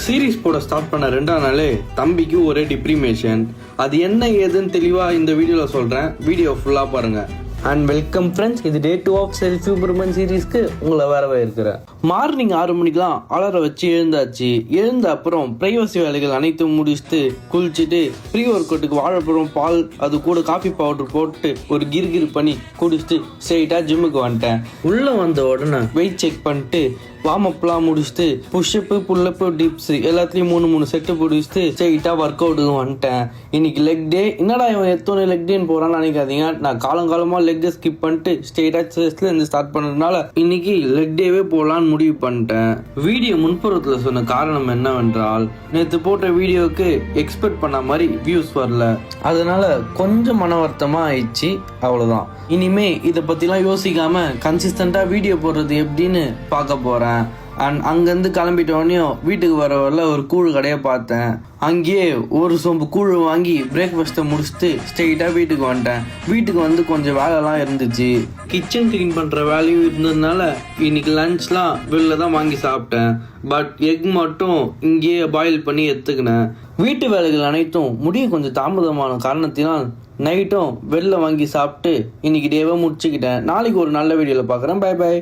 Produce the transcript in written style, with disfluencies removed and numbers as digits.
Series போட start பண்ண 2ஆம் நாளே தம்பிக்கு ஒரே டிப்ரிமேஷன். அது என்ன ஏதுன்னு தெளிவா இந்த வீடியோல சொல்றேன். வீடியோ ஃபுல்லா பாருங்க. அண்ட் வெல்கம் ஃப்ரெண்ட்ஸ், இது டே 2 ஆஃப் செல்ஃப் இம்ப்ரூவ்மெண்ட் சீரீஸ்க்கு உங்களை வரவே இருக்கிறேன். மார்னிங் 6 மணிக்கெல்லாம் அலாரம் வச்சு எழுந்தாச்சு. எழுந்த அப்புறம் பிரைவசி வேலைகள் அனைத்தும் முடிச்சுட்டு குளிச்சுட்டு ப்ரீ ஒர்க் அவுட்டுக்கு வாழைப்பழம் பால் அது கூட காஃபி பவுடர் போட்டு ஒரு கிரு பண்ணி குடிச்சிட்டு ஸ்ட்ரெயிட்டா ஜிம்முக்கு வந்துட்டேன். உள்ள வந்த உடனே வெயிட் செக் பண்ணிட்டு வார்ம் அப்லாம் முடிச்சுட்டு புஷ்அப்பு புல்லப்பு டிப்ஸ் எல்லாத்துலயும் 3 செட்டு பிடிச்சிட்டு ஸ்ட்ரெயிட்டா ஒர்க் அவுட்டுக்கு வந்துட்டேன். இன்னைக்கு லெக் டே. என்னடா இவன் எத்தனை லெக் டேன்னு போறான்னு நினைக்காதீங்க. நான் காலங்காலமா லெக் டே ஸ்கிப் பண்ணிட்டு ஸ்ட்ரெயிட்டா செஸ்ட்ல இருந்து ஸ்டார்ட் பண்ணதுனால இன்னைக்கு லெக் டேவே போலான்னு முடிவு பண்ணிட்டேன். வீடியோ முன்புறத்துல சொன்ன காரணம் என்னவென்றால், நேற்று போட்ட வீடியோக்கு எக்ஸ்பெக்ட் பண்ண மாதிரி வியூஸ் வரல. அதனால கொஞ்சம் மன வருத்தமா ஆயிடுச்சு. அவ்வளவுதான். இனிமே இதை பத்திலாம் யோசிக்காம கன்சிஸ்டண்டா வீடியோ போடுறது எப்படின்னு பார்க்க போறேன். அண்ட் அங்கேருந்து கிளம்பிட்டோடனே வீட்டுக்கு வரல ஒரு கூழ் கடையை பார்த்தேன். அங்கேயே ஒரு சொம்பு கூழ் வாங்கி பிரேக்ஃபாஸ்ட்டை முடிச்சுட்டு ஸ்ட்ரெயிட்டாக வீட்டுக்கு வந்துட்டேன். வீட்டுக்கு வந்து கொஞ்சம் வேலைலாம் இருந்துச்சு. கிச்சன் க்ளீன் பண்ணுற வேலையும் இருந்ததுனால இன்னைக்கு லஞ்ச்லாம் வெளில தான் வாங்கி சாப்பிட்டேன். பட் எக் மட்டும் இங்கேயே பாயில் பண்ணி எடுத்துக்கினேன். வீட்டு வேலைகள் அனைத்தும் முடிய கொஞ்சம் தாமதமான காரணத்தினால் நைட்டும் வெளில வாங்கி சாப்பிட்டு இன்னைக்கு டேவை முடிச்சுக்கிட்டேன். நாளைக்கு ஒரு நல்ல வீடியோவில் பார்க்குறேன். பை.